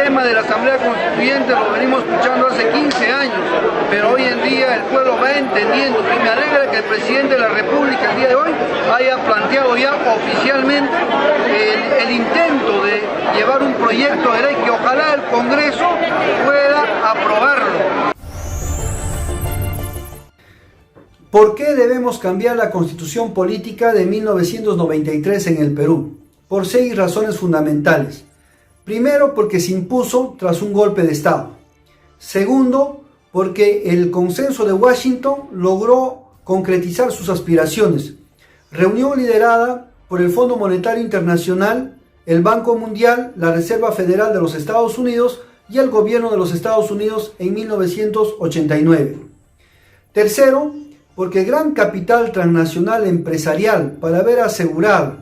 tema de la Asamblea Constituyente lo venimos escuchando hace 15 años, pero hoy en día el pueblo va entendiendo y me alegra que el presidente de la República el día de hoy haya planteado ya oficialmente el intento de llevar un proyecto de ley que ojalá el Congreso pueda aprobarlo. ¿Por qué debemos cambiar la Constitución Política de 1993 en el Perú? Por 6 razones fundamentales. Primero, porque se impuso tras un golpe de Estado. Segundo, porque el consenso de Washington logró concretizar sus aspiraciones. Reunión liderada por el Fondo Monetario Internacional, el Banco Mundial, la Reserva Federal de los Estados Unidos y el gobierno de los Estados Unidos en 1989. Tercero, porque el gran capital transnacional empresarial, para haber asegurado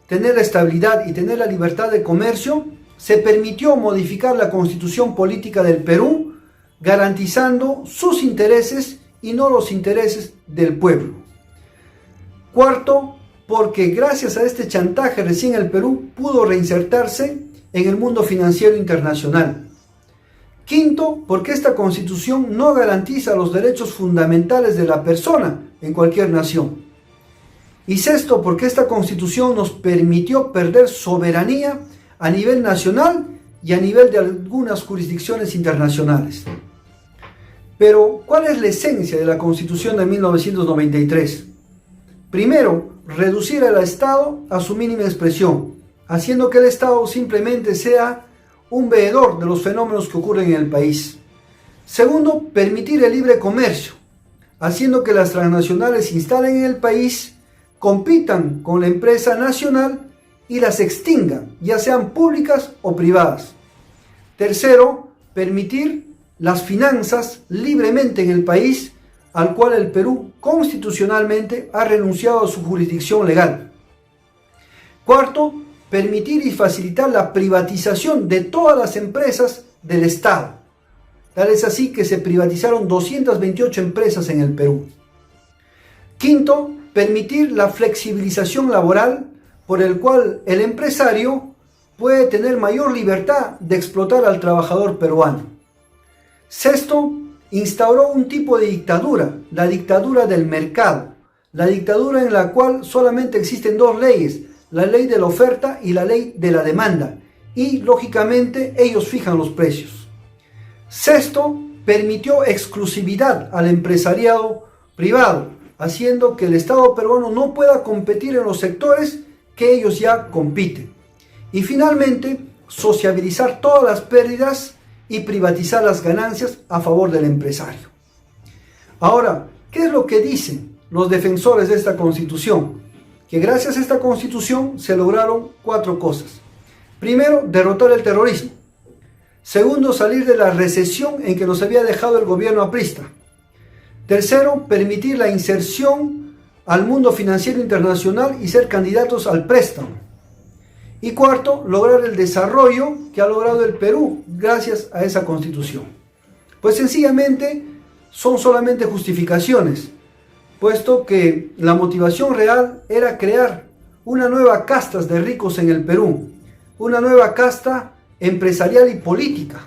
tener la estabilidad y tener la libertad de comercio, se permitió modificar la Constitución Política del Perú, garantizando sus intereses y no los intereses del pueblo. Cuarto, porque gracias a este chantaje recién el Perú pudo reinsertarse en el mundo financiero internacional. Quinto, porque esta Constitución no garantiza los derechos fundamentales de la persona en cualquier nación. Y sexto, porque esta Constitución nos permitió perder soberanía a nivel nacional y a nivel de algunas jurisdicciones internacionales. Pero, ¿cuál es la esencia de la Constitución de 1993? Primero, reducir al Estado a su mínima expresión, haciendo que el Estado simplemente sea un veedor de los fenómenos que ocurren en el país. Segundo, permitir el libre comercio, haciendo que las transnacionales se instalen en el país, compitan con la empresa nacional y las extingan, ya sean públicas o privadas. Tercero, permitir las finanzas libremente en el país, al cual el Perú constitucionalmente ha renunciado a su jurisdicción legal. Cuarto, permitir y facilitar la privatización de todas las empresas del Estado. Tal es así que se privatizaron 228 empresas en el Perú. Quinto, permitir la flexibilización laboral por el cual el empresario puede tener mayor libertad de explotar al trabajador peruano. Sexto, instauró un tipo de dictadura, la dictadura del mercado, la dictadura en la cual solamente existen 2 leyes, la ley de la oferta y la ley de la demanda, y lógicamente ellos fijan los precios. Sexto, permitió exclusividad al empresariado privado, haciendo que el Estado peruano no pueda competir en los sectores que ellos ya compiten. Y finalmente, sociabilizar todas las pérdidas y privatizar las ganancias a favor del empresario. Ahora, ¿qué es lo que dicen los defensores de esta Constitución? Que gracias a esta Constitución se lograron 4 cosas. Primero, derrotar el terrorismo. Segundo, salir de la recesión en que nos había dejado el gobierno aprista. Tercero, permitir la inserción al mundo financiero internacional y ser candidatos al préstamo. Y cuarto, lograr el desarrollo que ha logrado el Perú gracias a esa Constitución. Pues sencillamente son solamente justificaciones, puesto que la motivación real era crear una nueva casta de ricos en el Perú, una nueva casta empresarial y política,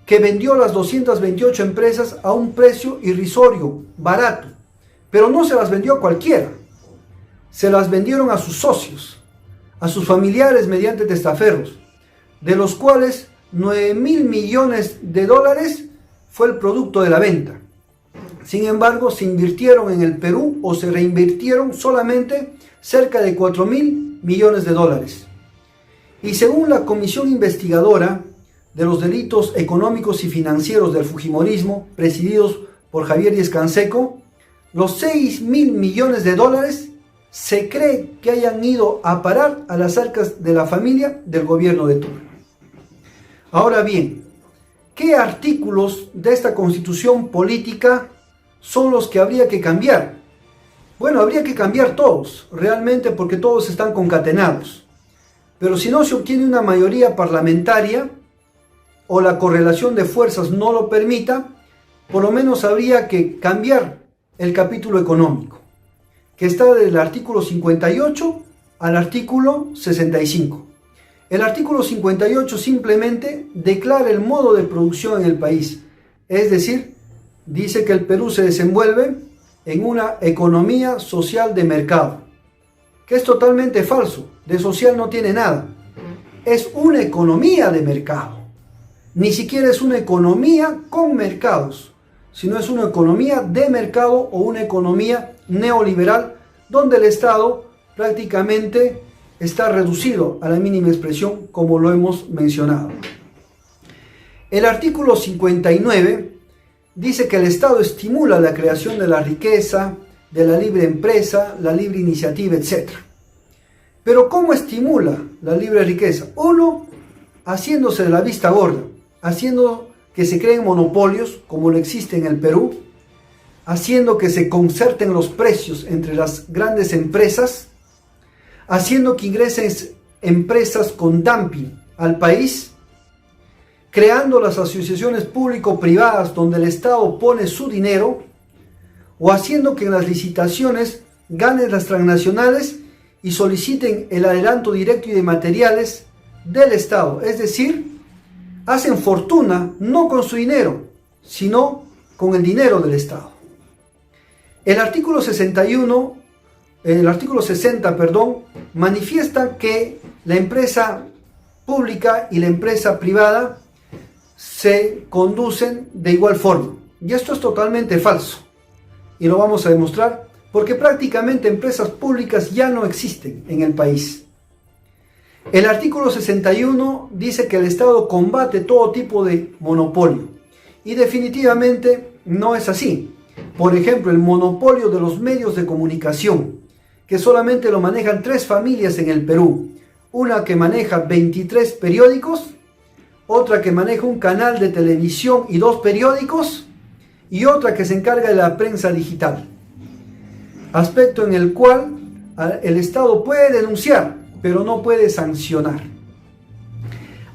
que vendió las 228 empresas a un precio irrisorio, barato, pero no se las vendió a cualquiera, se las vendieron a sus socios, a sus familiares mediante testaferros, de los cuales 9.000 millones de dólares fue el producto de la venta. Sin embargo, se invirtieron en el Perú o se reinvirtieron solamente cerca de 4.000 millones de dólares. Y según la Comisión Investigadora de los Delitos Económicos y Financieros del Fujimorismo, presididos por Javier Díez Canseco, los 6.000 millones de dólares se cree que hayan ido a parar a las arcas de la familia del gobierno de turno. Ahora bien, ¿qué artículos de esta Constitución Política son los que habría que cambiar? Bueno, habría que cambiar todos, realmente, porque todos están concatenados. Pero si no se obtiene una mayoría parlamentaria o la correlación de fuerzas no lo permita, por lo menos habría que cambiar el capítulo económico, que está del artículo 58 al artículo 65. El artículo 58 simplemente declara el modo de producción en el país, es decir, dice que el Perú se desenvuelve en una economía social de mercado, que es totalmente falso, de social no tiene nada, es una economía de mercado, ni siquiera es una economía con mercados, sino es una economía de mercado o una economía neoliberal donde el Estado prácticamente está reducido a la mínima expresión, como lo hemos mencionado. El artículo 59 dice que el Estado estimula la creación de la riqueza, de la libre empresa, la libre iniciativa, etc. Pero ¿cómo estimula la libre riqueza? Uno, haciéndose de la vista gorda, haciendo que se creen monopolios, como lo existe en el Perú, haciendo que se concerten los precios entre las grandes empresas, haciendo que ingresen empresas con dumping al país, creando las asociaciones público-privadas donde el Estado pone su dinero, o haciendo que en las licitaciones ganen las transnacionales y soliciten el adelanto directo y de materiales del Estado. Es decir, hacen fortuna no con su dinero, sino con el dinero del Estado. El artículo 60, manifiesta que la empresa pública y la empresa privada se conducen de igual forma. Y esto es totalmente falso. Y lo vamos a demostrar porque prácticamente empresas públicas ya no existen en el país. El artículo 61 dice que el Estado combate todo tipo de monopolio. Y definitivamente no es así. Por ejemplo, el monopolio de los medios de comunicación, que solamente lo manejan 3 familias en el Perú. Una que maneja 23 periódicos, otra que maneja un canal de televisión y 2 periódicos, y otra que se encarga de la prensa digital. Aspecto en el cual el Estado puede denunciar, pero no puede sancionar.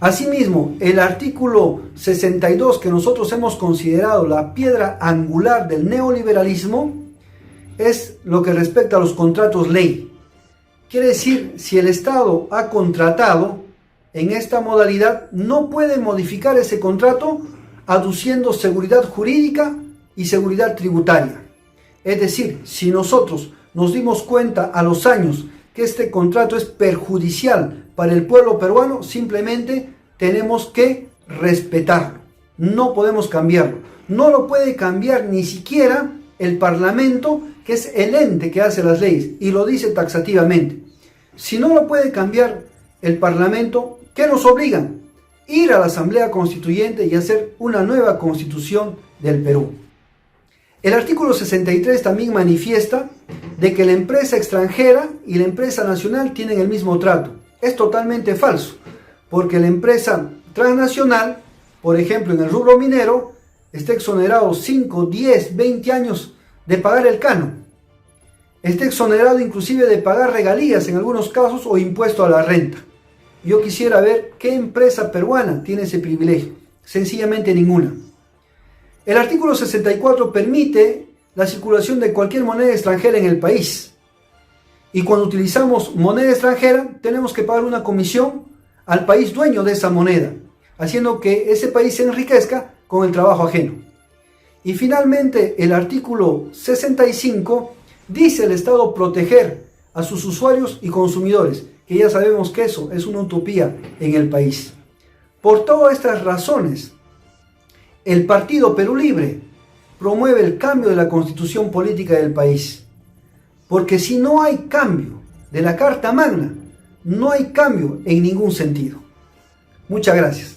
Asimismo, el artículo 62, que nosotros hemos considerado la piedra angular del neoliberalismo, es lo que respecta a los contratos ley. Quiere decir, si el Estado ha contratado en esta modalidad, no puede modificar ese contrato aduciendo seguridad jurídica y seguridad tributaria. Es decir, si nosotros nos dimos cuenta a los años que este contrato es perjudicial para el pueblo peruano, simplemente tenemos que respetarlo. No podemos cambiarlo. No lo puede cambiar ni siquiera el Parlamento, que es el ente que hace las leyes, y lo dice taxativamente. Si no lo puede cambiar el Parlamento, ¿qué nos obligan? Ir a la Asamblea Constituyente y hacer una nueva Constitución del Perú. El artículo 63 también manifiesta de que la empresa extranjera y la empresa nacional tienen el mismo trato. Es totalmente falso, porque la empresa transnacional, por ejemplo en el rubro minero, está exonerado 5, 10, 20 años de pagar el canon. Está exonerado inclusive de pagar regalías en algunos casos o impuesto a la renta. Yo quisiera ver qué empresa peruana tiene ese privilegio. Sencillamente ninguna. El artículo 64 permite la circulación de cualquier moneda extranjera en el país. Y cuando utilizamos moneda extranjera, tenemos que pagar una comisión al país dueño de esa moneda, haciendo que ese país se enriquezca con el trabajo ajeno. Y finalmente, el artículo 65 dice el Estado proteger a sus usuarios y consumidores, que ya sabemos que eso es una utopía en el país. Por todas estas razones, el Partido Perú Libre promueve el cambio de la constitución política del país. Porque si no hay cambio de la Carta Magna, no hay cambio en ningún sentido. Muchas gracias.